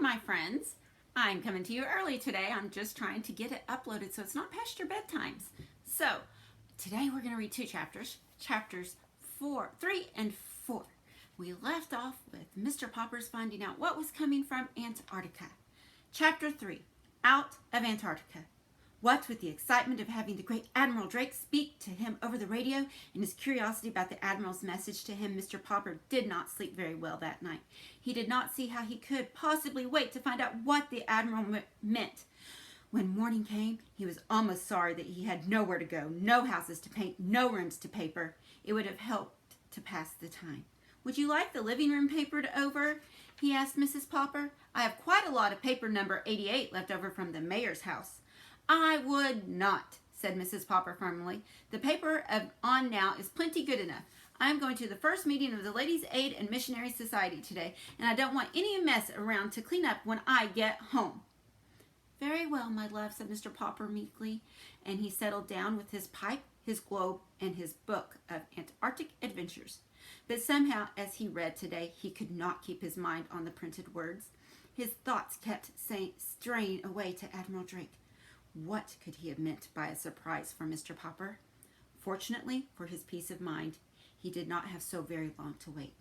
my friends. I'm coming to you early today. I'm just trying to get it uploaded so it's not past your bedtimes. So, today we're going to read two chapters, chapters 3 and 4. We left off with Mr. Popper's finding out what was coming from Antarctica. Chapter 3, Out of Antarctica. What with the excitement of having the great Admiral Drake speak to him over the radio and his curiosity about the Admiral's message to him, Mr. Popper did not sleep very well that night. He did not see how he could possibly wait to find out what the Admiral meant. When morning came, he was almost sorry that he had nowhere to go, no houses to paint, no rooms to paper. It would have helped to pass the time. "Would you like the living room papered over?" he asked Mrs. Popper. "I have quite a lot of paper number 88 left over from the mayor's house." "I would not," said Mrs. Popper firmly. "The paper on now is plenty good enough. I am going to the first meeting of the Ladies' Aid and Missionary Society today, and I don't want any mess around to clean up when I get home." "Very well, my love," said Mr. Popper meekly, and he settled down with his pipe, his globe, and his book of Antarctic adventures. But somehow, as he read today, he could not keep his mind on the printed words. His thoughts kept straying away to Admiral Drake. What could he have meant by a surprise for Mr. Popper? Fortunately for his peace of mind, he did not have so very long to wait.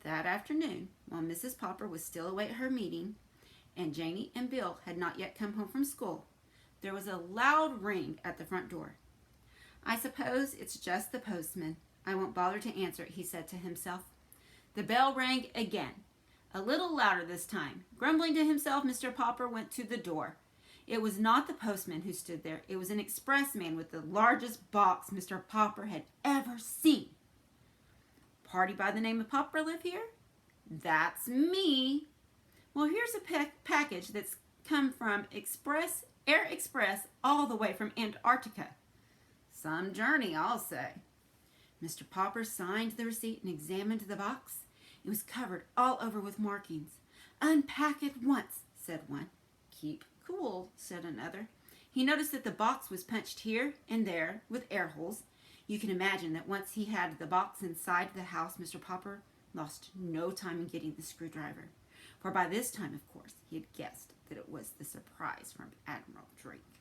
That afternoon, while Mrs. Popper was still away at her meeting, and Janie and Bill had not yet come home from school, there was a loud ring at the front door. "I suppose it's just the postman. I won't bother to answer it," he said to himself. The bell rang again, a little louder this time. Grumbling to himself, Mr. Popper went to the door. It was not the postman who stood there. It was an expressman with the largest box Mr. Popper had ever seen. "Party by the name of Popper live here?" "That's me." "Well, here's a package that's come from Air Express all the way from Antarctica." "Some journey, I'll say." Mr. Popper signed the receipt and examined the box. It was covered all over with markings. "Unpack at once," said one. "Keep cool," said another. He noticed that the box was punched here and there with air holes. You can imagine that once he had the box inside the house, Mr. Popper lost no time in getting the screwdriver. For by this time, of course, he had guessed that it was the surprise from Admiral Drake.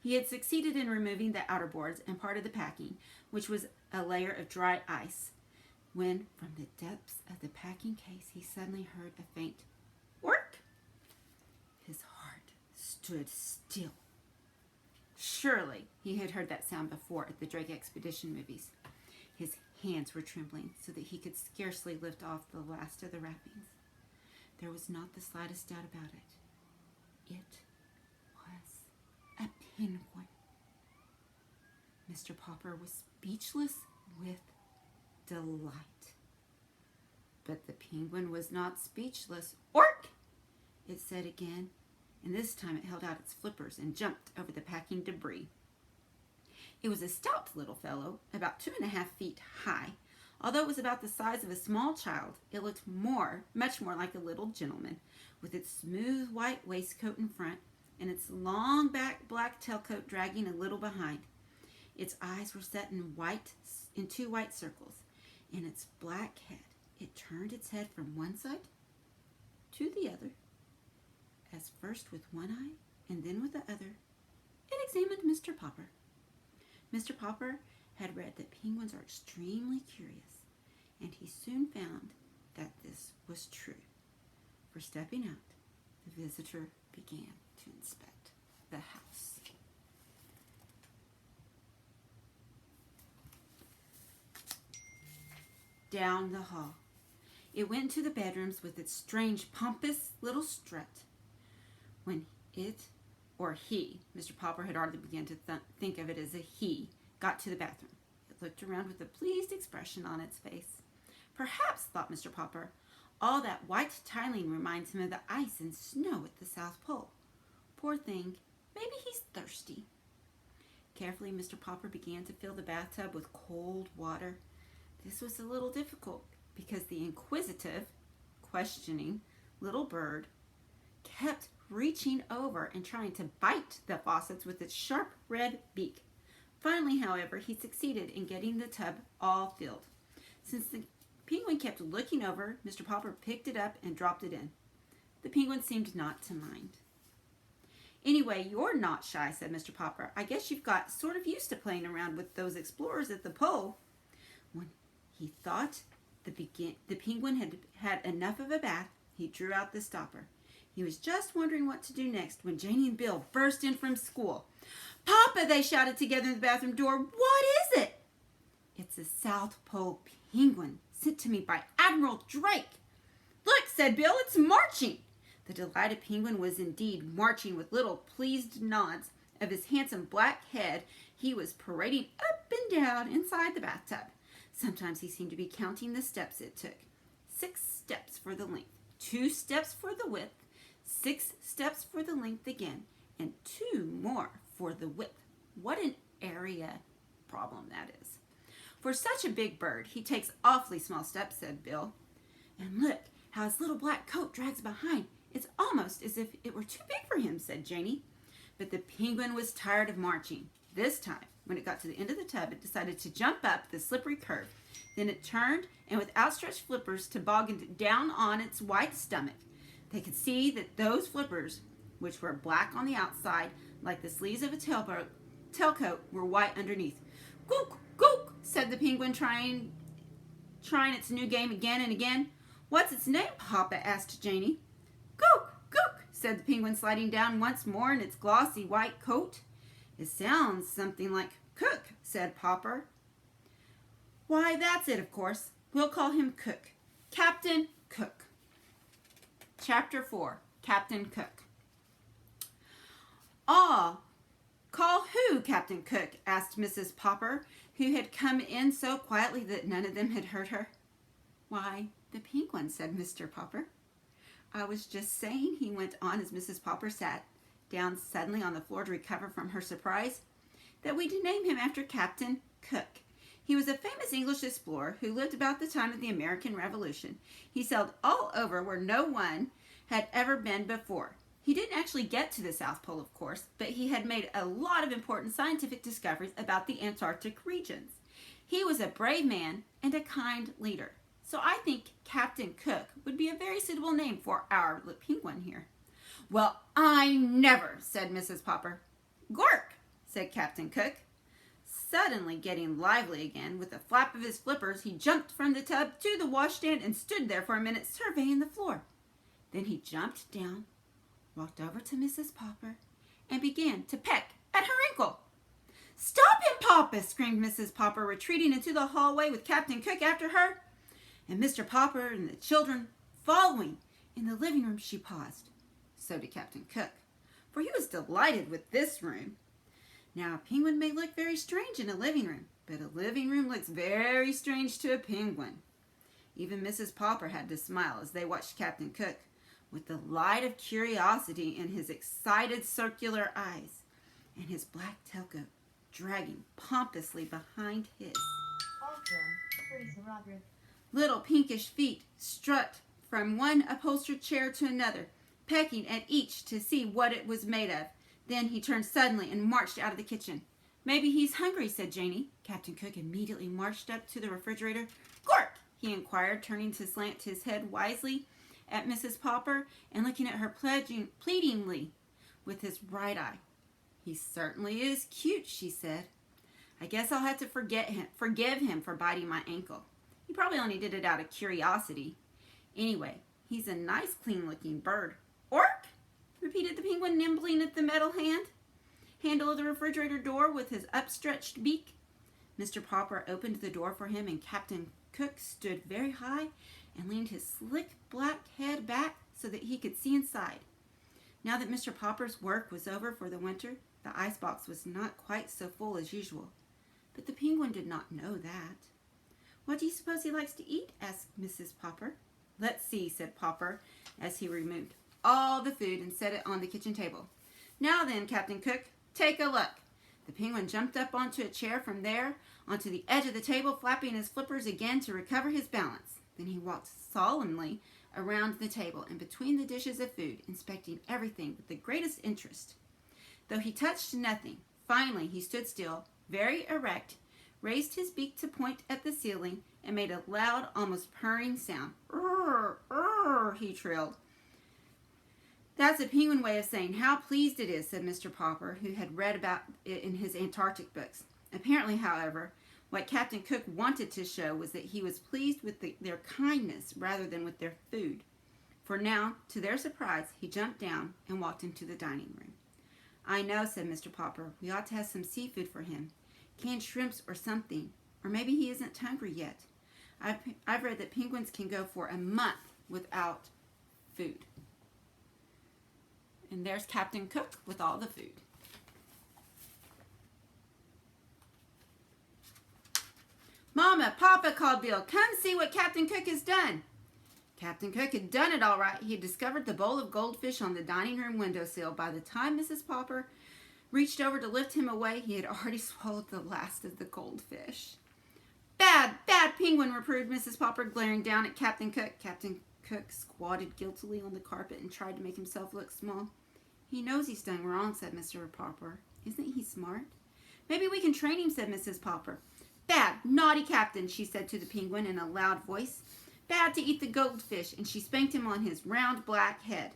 He had succeeded in removing the outer boards and part of the packing, which was a layer of dry ice, when from the depths of the packing case he suddenly heard a faint "work." His heart stood still. Surely he had heard that sound before at the Drake Expedition movies. His hands were trembling so that he could scarcely lift off the last of the wrappings. There was not the slightest doubt about it. It was a penguin. Mr. Popper was speechless with delight. But the penguin was not speechless. "Ork!" it said again, and this time it held out its flippers and jumped over the packing debris. It was a stout little fellow, about 2.5 feet high. Although it was about the size of a small child, it looked much more like a little gentleman, with its smooth white waistcoat in front and its long black tailcoat dragging a little behind. Its eyes were set in two white circles. In its black head, it turned its head from one side to the other, as first with one eye and then with the other, it examined Mr. Popper. Mr. Popper had read that penguins are extremely curious, and he soon found that this was true. For stepping out, the visitor began to inspect the house. Down the hall. It went to the bedrooms with its strange, pompous little strut. When it, or he, Mr. Popper had already begun to think of it as a he, got to the bathroom, it looked around with a pleased expression on its face. Perhaps, thought Mr. Popper, all that white tiling reminds him of the ice and snow at the South Pole. Poor thing, maybe he's thirsty. Carefully, Mr. Popper began to fill the bathtub with cold water. This was a little difficult because the inquisitive, questioning little bird kept reaching over and trying to bite the faucets with its sharp red beak. Finally, however, he succeeded in getting the tub all filled. Since the penguin kept looking over, Mr. Popper picked it up and dropped it in. The penguin seemed not to mind. Anyway, you're not shy, said Mr. Popper. I guess you've got sort of used to playing around with those explorers at the pole. When he thought the penguin had had enough of a bath, he drew out the stopper. He was just wondering what to do next when Janie and Bill burst in from school. Papa, they shouted together in the bathroom door. What is it? It's a South Pole penguin sent to me by Admiral Drake. Look, said Bill, it's marching. The delighted penguin was indeed marching with little pleased nods of his handsome black head. He was parading up and down inside the bathtub. Sometimes he seemed to be counting the steps it took. 6 steps for the length, 2 steps for the width, 6 steps for the length again, and 2 more for the width. What an area problem that is. For such a big bird, he takes awfully small steps, said Bill. And look how his little black coat drags behind. It's almost as if it were too big for him, said Janie. But the penguin was tired of marching. This time, when it got to the end of the tub, it decided to jump up the slippery curve. Then it turned, and with outstretched flippers tobogganed down on its white stomach. They could see that those flippers, which were black on the outside, like the sleeves of a tailcoat, were white underneath. Gook, gook, said the penguin, trying its new game again and again. What's its name, Papa? Asked Janie. Gook, gook, said the penguin, sliding down once more in its glossy white coat. It sounds something like cook, said Popper. Why, that's it, of course. We'll call him Cook. Captain Cook. Chapter 4, Captain Cook. Ah, call who, Captain Cook? Asked Mrs. Popper, who had come in so quietly that none of them had heard her. Why, the penguin, said Mr. Popper. I was just saying, he went on as Mrs. Popper sat down suddenly on the floor to recover from her surprise, that we did name him after Captain Cook. He was a famous English explorer who lived about the time of the American Revolution. He sailed all over where no one had ever been before. He didn't actually get to the South Pole, of course, but he had made a lot of important scientific discoveries about the Antarctic regions. He was a brave man and a kind leader. So I think Captain Cook would be a very suitable name for our penguin here. Well, I never, said Mrs. Popper. Gork, said Captain Cook. Suddenly getting lively again, with a flap of his flippers, he jumped from the tub to the washstand and stood there for a minute surveying the floor. Then he jumped down, walked over to Mrs. Popper, and began to peck at her ankle. Stop him, Papa, screamed Mrs. Popper, retreating into the hallway with Captain Cook after her. And Mr. Popper and the children following. In the living room she paused. So did Captain Cook, for he was delighted with this room. Now, a penguin may look very strange in a living room, but a living room looks very strange to a penguin. Even Mrs. Popper had to smile as they watched Captain Cook, with the light of curiosity in his excited circular eyes, and his black tailcoat dragging pompously behind his. Little pinkish feet strut from one upholstered chair to another, pecking at each to see what it was made of. Then he turned suddenly and marched out of the kitchen. Maybe he's hungry, said Janie. Captain Cook immediately marched up to the refrigerator. Gork, he inquired, turning to slant his head wisely at Mrs. Popper and looking at her pleadingly with his right eye. He certainly is cute, she said. I guess I'll have to forgive him for biting my ankle. He probably only did it out of curiosity. Anyway, he's a nice, clean-looking bird. Ork, repeated the penguin, nibbling at the metal handle of the refrigerator door with his upstretched beak. Mr. Popper opened the door for him, and Captain Cook stood very high and leaned his slick black head back so that he could see inside. Now that Mr. Popper's work was over for the winter, the icebox was not quite so full as usual. But the penguin did not know that. What do you suppose he likes to eat? Asked Mrs. Popper. Let's see, said Popper, as he removed all the food and set it on the kitchen table. Now then, Captain Cook, take a look. The penguin jumped up onto a chair from there, onto the edge of the table, flapping his flippers again to recover his balance. Then he walked solemnly around the table and between the dishes of food, inspecting everything with the greatest interest. Though he touched nothing, finally he stood still, very erect, raised his beak to point at the ceiling, and made a loud, almost purring sound. "Urr, urr," he trilled. That's a penguin way of saying how pleased it is, said Mr. Popper, who had read about it in his Antarctic books. Apparently, however, what Captain Cook wanted to show was that he was pleased with their kindness rather than with their food. For now, to their surprise, he jumped down and walked into the dining room. I know, said Mr. Popper, we ought to have some seafood for him. Canned shrimps or something. Or maybe he isn't hungry yet. I've read that penguins can go for a month without food. And there's Captain Cook with all the food. Mama, Papa, called Bill, come see what Captain Cook has done. Captain Cook had done it all right. He had discovered the bowl of goldfish on the dining room windowsill. By the time Mrs. Popper reached over to lift him away, he had already swallowed the last of the goldfish. Bad, bad penguin, reproved Mrs. Popper, glaring down at Captain Cook. Captain Cook squatted guiltily on the carpet and tried to make himself look small. He knows he's done wrong, said Mr. Popper. Isn't he smart? Maybe we can train him, said Mrs. Popper. Bad, naughty captain, she said to the penguin in a loud voice. Bad to eat the goldfish, and she spanked him on his round black head.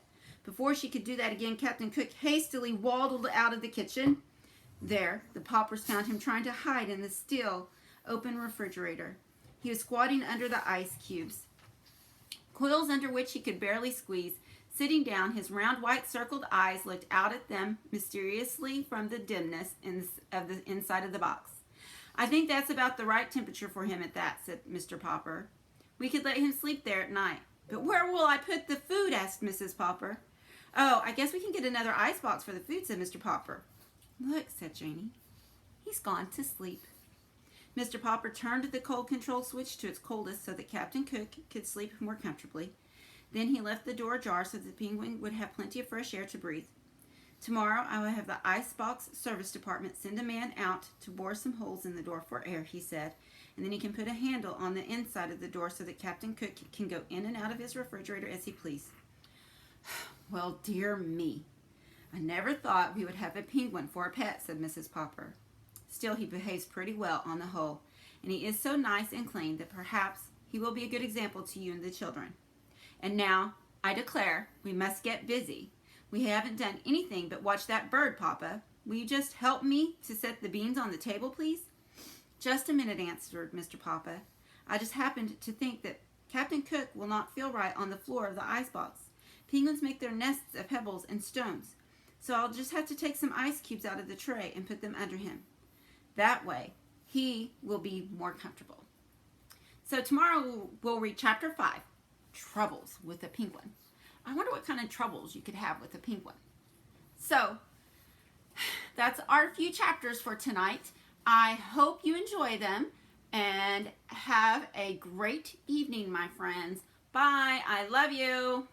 Before she could do that again, Captain Cook hastily waddled out of the kitchen. There, the Poppers found him trying to hide in the still open refrigerator. He was squatting under the ice cubes, coils under which he could barely squeeze. Sitting down, his round white circled eyes looked out at them mysteriously from the dimness of the inside of the box. I think that's about the right temperature for him at that, said Mr. Popper. We could let him sleep there at night. But where will I put the food? Asked Mrs. Popper. Oh, I guess we can get another icebox for the food, said Mr. Popper. Look, said Janie. He's gone to sleep. Mr. Popper turned the cold control switch to its coldest so that Captain Cook could sleep more comfortably. Then he left the door ajar so the penguin would have plenty of fresh air to breathe. Tomorrow I will have the icebox service department send a man out to bore some holes in the door for air, he said, and then he can put a handle on the inside of the door so that Captain Cook can go in and out of his refrigerator as he pleased. Well, dear me, I never thought we would have a penguin for a pet, said Mrs. Popper. Still, he behaves pretty well on the whole, and he is so nice and clean that perhaps he will be a good example to you and the children. And now, I declare, we must get busy. We haven't done anything but watch that bird, Papa. Will you just help me to set the beans on the table, please? Just a minute, answered Mr. Popper. I just happened to think that Captain Cook will not feel right on the floor of the icebox. Penguins make their nests of pebbles and stones, so I'll just have to take some ice cubes out of the tray and put them under him. That way, he will be more comfortable. So tomorrow we'll read Chapter 5, Troubles with a Penguin. I wonder what kind of troubles you could have with a penguin. So, that's our few chapters for tonight. I hope you enjoy them and have a great evening, my friends. Bye. I love you.